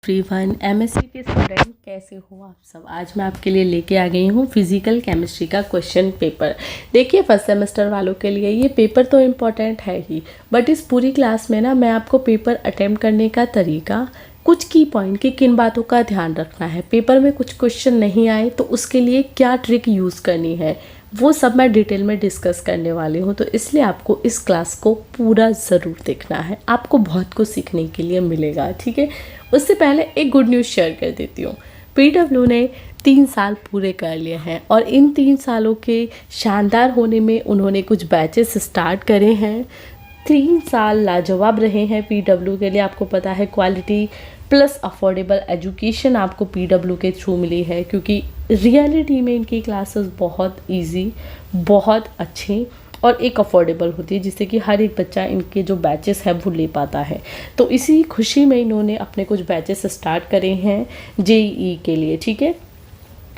Everyone, MSc के student कैसे हो आप सब। आज मैं आपके लिए लेके आ गई हूँ फिजिकल केमिस्ट्री का क्वेश्चन पेपर। देखिए, फर्स्ट सेमेस्टर वालों के लिए ये पेपर तो इम्पॉर्टेंट है ही, बट इस पूरी क्लास में ना मैं आपको पेपर अटेम्प्ट करने का तरीका, कुछ की पॉइंट की किन बातों का ध्यान रखना है, पेपर में कुछ क्वेश्चन नहीं आए तो उसके लिए क्या ट्रिक यूज़ करनी है, वो सब मैं डिटेल में डिस्कस करने वाली हूँ। तो इसलिए आपको इस क्लास को पूरा ज़रूर देखना है, आपको बहुत कुछ सीखने के लिए मिलेगा। ठीक है, उससे पहले एक गुड न्यूज़ शेयर कर देती हूँ। पीडब्ल्यू ने 3 साल पूरे कर लिए हैं और इन 3 सालों के शानदार होने में उन्होंने कुछ बैचेस स्टार्ट करे हैं। 3 साल लाजवाब रहे हैं पीडब्ल्यू के लिए। आपको पता है, क्वालिटी प्लस अफोर्डेबल एजुकेशन आपको पीडब्ल्यू के थ्रू मिली है, क्योंकि रियलिटी में इनकी क्लासेस बहुत इजी, बहुत अच्छी और एक अफोर्डेबल होती है, जिससे कि हर एक बच्चा इनके जो बैचेस है वो ले पाता है। तो इसी खुशी में इन्होंने अपने कुछ बैचेस स्टार्ट करे हैं जेईई के लिए। ठीक है,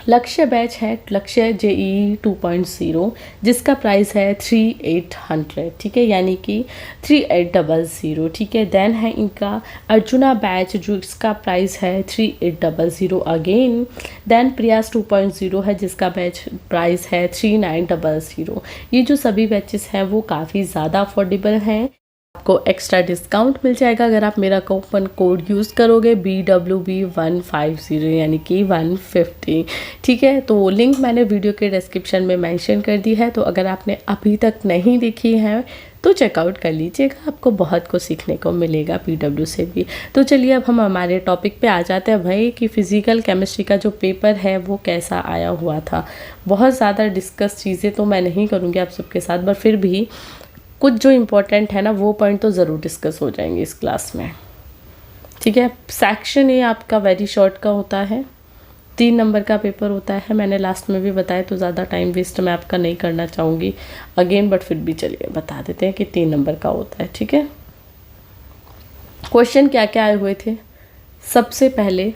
लक्ष्य बैच है लक्ष्य जेईई 2.0, जिसका प्राइस है 3800। ठीक है, यानी कि 3800। ठीक है, देन है इनका अर्जुना बैच, जो इसका प्राइस है 3800 अगेन। देन प्रयास 2.0 है, जिसका बैच प्राइस है 3900। ये जो सभी बैचेस हैं वो काफ़ी ज़्यादा अफोर्डेबल हैं। आपको एक्स्ट्रा डिस्काउंट मिल जाएगा अगर आप मेरा कूपन कोड यूज़ करोगे BWB150, यानी कि 150। ठीक है, तो लिंक मैंने वीडियो के डिस्क्रिप्शन में मेंशन कर दी है, तो अगर आपने अभी तक नहीं देखी है तो चेकआउट कर लीजिएगा, आपको बहुत कुछ सीखने को मिलेगा पीडब्ल्यू से भी। तो चलिए अब हम हमारे टॉपिक पे आ जाते हैं भाई, कि फ़िज़िकल केमिस्ट्री का जो पेपर है वो कैसा आया हुआ था। बहुत ज़्यादा डिस्कस चीज़ें तो मैं नहीं करूँगी आप सबके साथ, बट फिर भी कुछ जो इम्पोर्टेंट है ना वो पॉइंट तो ज़रूर डिस्कस हो जाएंगे इस क्लास में। ठीक है, सेक्शन ए आपका वेरी शॉर्ट का होता है, 3 नंबर का पेपर होता है। मैंने लास्ट में भी बताया, तो ज़्यादा टाइम वेस्ट मैं आपका नहीं करना चाहूँगी अगेन, बट फिर भी चलिए बता देते हैं कि 3 नंबर का होता है। ठीक है, क्वेश्चन क्या क्या आए हुए थे। सबसे पहले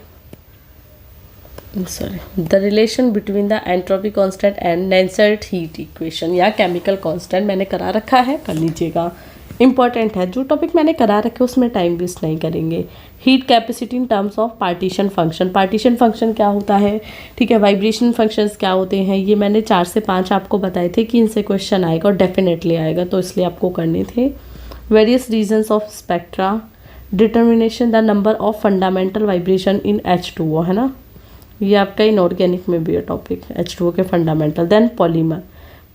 the relation between the entropy constant and nascent heat equation, या केमिकल कांस्टेंट मैंने करा रखा है, कर लीजिएगा, इंपॉर्टेंट है। जो टॉपिक मैंने करा रखे उसमें टाइम वेस्ट नहीं करेंगे। Heat capacity in terms of partition function, partition function क्या होता है। ठीक है, वाइब्रेशन फंक्शंस क्या होते हैं, ये मैंने 4 से 5 आपको बताए थे कि इनसे क्वेश्चन आएगा और डेफिनेटली आएगा, तो इसलिए आपको करने थे। Various reasons of spectra, determination the number of fundamental vibration in H2O, है ना, ये आपका इनऑर्गेनिक में भी है टॉपिक, H2O के फंडामेंटल। देन पॉलीमर,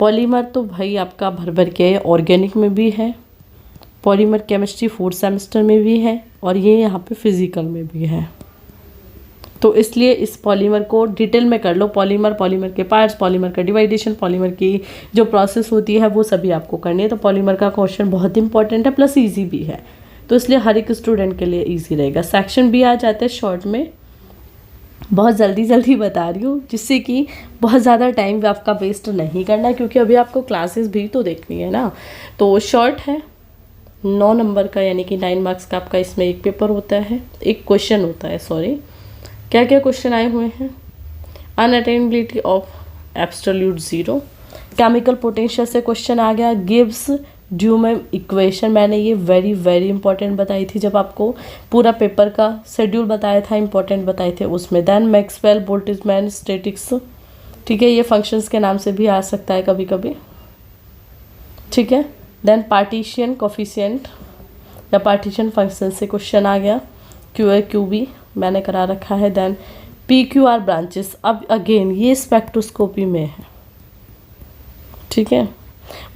पॉलीमर तो भाई आपका भर भर के ऑर्गेनिक में भी है, पॉलीमर केमिस्ट्री 4th सेमेस्टर में भी है, और ये यहाँ पे फिजिकल में भी है। तो इसलिए इस पॉलीमर को डिटेल में कर लो, पॉलीमर, पॉलीमर के पार्ट्स, पॉलीमर का डिवाइडेशन, पॉलीमर की जो प्रोसेस होती है वो सभी आपको करनी है। तो पॉलीमर का क्वेश्चन बहुत इंपॉर्टेंट है, प्लस ईजी भी है, तो इसलिए हर एक स्टूडेंट के लिए ईजी रहेगा। सेक्शन भी आ जाता है शॉर्ट में, बहुत जल्दी बता रही हूँ, जिससे कि बहुत ज़्यादा टाइम आपका वेस्ट नहीं करना, क्योंकि अभी आपको क्लासेस भी तो देखनी है ना। तो शॉर्ट है 9 नंबर का, यानी कि 9 मार्क्स का आपका इसमें एक पेपर होता है, एक क्वेश्चन होता है। सॉरी, क्या क्या क्वेश्चन आए हुए हैं। Unattainability of absolute zero, chemical potential से क्वेश्चन आ गया। गिब्स ड्यूमैन इक्वेशन, मैंने ये वेरी इंपॉर्टेंट बताई थी जब आपको पूरा पेपर का शेड्यूल बताया था, इंपॉर्टेंट बताए थे उसमें। देन मैक्सवेल बोल्ट्जमैन स्टैटिक्स, ठीक है, ये फंक्शंस के नाम से भी आ सकता है कभी कभी। ठीक है, देन पार्टीशन कोफिशिएंट या पार्टीशन फंक्शन से क्वेश्चन आ गया। QA QB मैंने करा रखा है। देन PQR ब्रांचेस, अब अगेन ये स्पेक्ट्रोस्कोपी में है। ठीक है,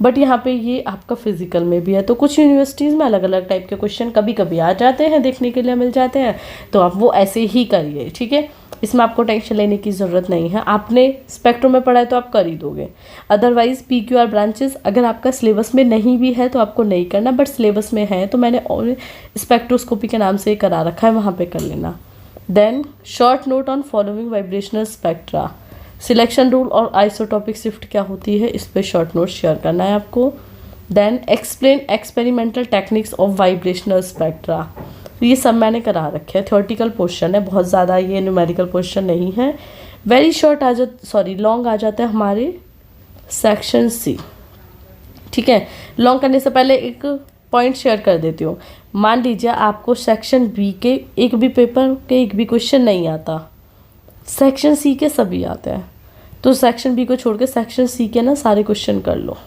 बट यहाँ पे ये आपका फिजिकल में भी है, तो कुछ यूनिवर्सिटीज़ में अलग अलग टाइप के क्वेश्चन कभी कभी आ जाते हैं, देखने के लिए मिल जाते हैं, तो आप वो ऐसे ही करिए। ठीक है, इसमें आपको टेंशन लेने की ज़रूरत नहीं है, आपने स्पेक्ट्रो में पढ़ा है तो आप कर ही दोगे। अदरवाइज PQR ब्रांचेस अगर आपका सिलेबस में नहीं भी है तो आपको नहीं करना, बट सिलेबस में है तो मैंने और स्पेक्ट्रोस्कोपी के नाम से करा रखा है, वहाँ पर कर लेना। Then short note on following vibrational spectra, selection rule और आइसोटॉपिक शिफ्ट क्या होती है, इस पर शॉर्ट नोट शेयर करना है आपको। Then explain experimental techniques of vibrational spectra, ये सब मैंने करा रखे हैं, थ्योरेटिकल क्वेश्चन है, बहुत ज़्यादा ये न्यूमेरिकल क्वेश्चन नहीं है। वेरी शॉर्ट लॉन्ग आ जाता है हमारे सेक्शन C। ठीक है, लॉन्ग करने से पहले एक पॉइंट शेयर कर देती हूँ। मान लीजिए आपको सेक्शन बी के एक भी पेपर के एक भी क्वेश्चन नहीं आता, सेक्शन सी के सभी आते हैं, तो सेक्शन बी को छोड़ के सेक्शन सी के ना सारे क्वेश्चन कर लो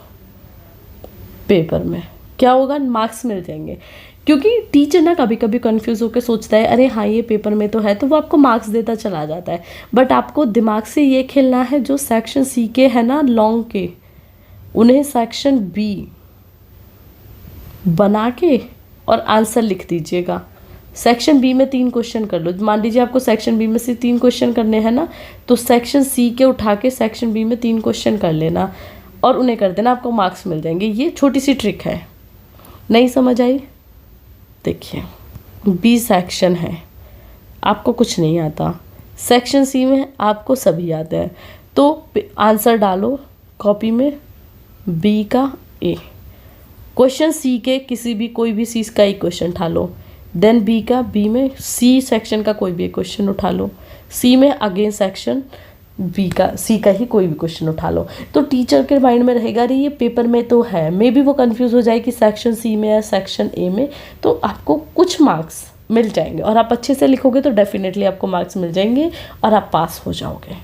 पेपर में। क्या होगा, मार्क्स मिल जाएंगे। क्योंकि टीचर ना कभी कभी कंफ्यूज होकर सोचता है अरे हाँ ये पेपर में तो है, तो वो आपको मार्क्स देता चला जाता है। बट आपको दिमाग से ये खेलना है, जो सेक्शन सी के है ना लॉन्ग के, उन्हें सेक्शन बी बना के और आंसर लिख दीजिएगा। सेक्शन बी में 3 क्वेश्चन कर लो। मान लीजिए आपको सेक्शन बी में से 3 क्वेश्चन करने हैं ना, तो सेक्शन सी के उठा के सेक्शन बी में 3 क्वेश्चन कर लेना और उन्हें कर देना, आपको मार्क्स मिल जाएंगे। ये छोटी सी ट्रिक है। नहीं समझ आई? देखिए, बी सेक्शन है, आपको कुछ नहीं आता, सेक्शन सी में आपको सभी आते हैं, तो आंसर डालो कॉपी में बी का ए, क्वेश्चन सी के किसी भी कोई भी सी का एक क्वेश्चन उठा लो, देन बी का बी में सी सेक्शन का कोई भी एक क्वेश्चन उठा लो, सी में अगेन सेक्शन बी का सी का ही कोई भी क्वेश्चन उठा लो। तो टीचर के माइंड में रहेगा अरे ये पेपर में तो है, मे बी वो कंफ्यूज हो जाए कि सेक्शन सी में या सेक्शन ए में, तो आपको कुछ मार्क्स मिल जाएंगे और आप अच्छे से लिखोगे तो डेफिनेटली आपको मार्क्स मिल जाएंगे और आप पास हो जाओगे।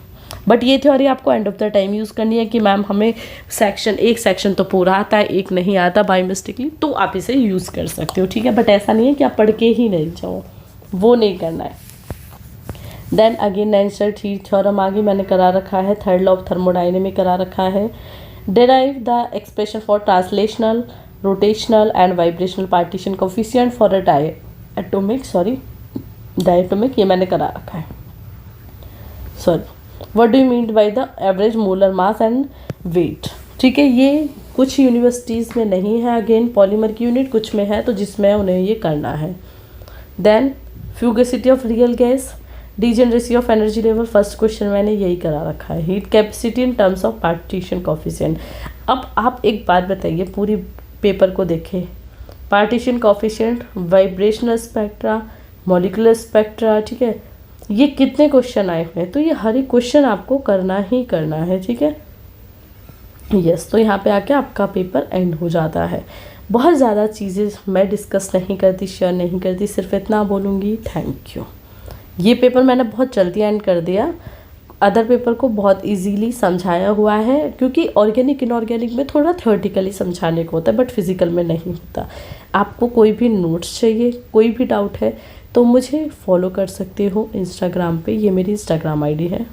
बट ये थ्योरी आपको end of the time use करनी है कि मैम हमें एक सेक्शन तो पूरा आता है, एक नहीं आता बाय मिस्टेकली, तो आप इसे यूज़ कर सकते हो, ठीक है। बट ऐसा नहीं है कि आप पढ़ के ही नहीं जाओ, वो नहीं करना है। देन अगेन नेंसर्ट हीट थ्योरम आगे मैंने करा रखा है, थर्ड लॉ ऑफ थर्मोडायनेमिक करा रखा है। Derive the expression for translational, rotational and vibrational partition coefficient for a diatomic, ये मैंने करा रखा है। What do you mean by the average molar mass and weight, ठीक है। ये कुछ यूनिवर्सिटीज़ में नहीं है, अगेन पॉलीमर की यूनिट कुछ में है, तो जिसमें उन्हें ये करना है। Then fugacity of real gas, degeneracy of energy level, first question मैंने यही करा रखा है। Heat capacity in terms of partition coefficient. अब आप एक बात बताइए, पूरी पेपर को देखें, partition coefficient, vibrational spectra, molecular spectra, ठीक है, ये कितने क्वेश्चन आए हुए हैं, तो ये हर एक क्वेश्चन आपको करना ही करना है, ठीक है। यस, तो यहाँ पे आके आपका पेपर एंड हो जाता है। बहुत ज़्यादा चीज़ें मैं डिस्कस नहीं करती, शेयर नहीं करती, सिर्फ इतना बोलूँगी, थैंक यू। ये पेपर मैंने बहुत जल्दी एंड कर दिया, अदर पेपर को बहुत इजीली समझाया हुआ है, क्योंकि ऑर्गेनिक इनऑर्गेनिक में थोड़ा थ्योरेटिकली समझाने को होता है, बट फिजिकल में नहीं होता। आपको कोई भी नोट्स चाहिए, कोई भी डाउट है, तो मुझे फॉलो कर सकते हो इंस्टाग्राम पे, ये मेरी इंस्टाग्राम आईडी है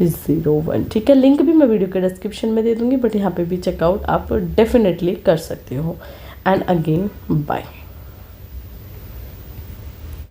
01, ठीक है। लिंक भी मैं वीडियो के डिस्क्रिप्शन में दे दूँगी, बट यहाँ पे भी चेकआउट आप डेफिनेटली कर सकते हो। And again bye.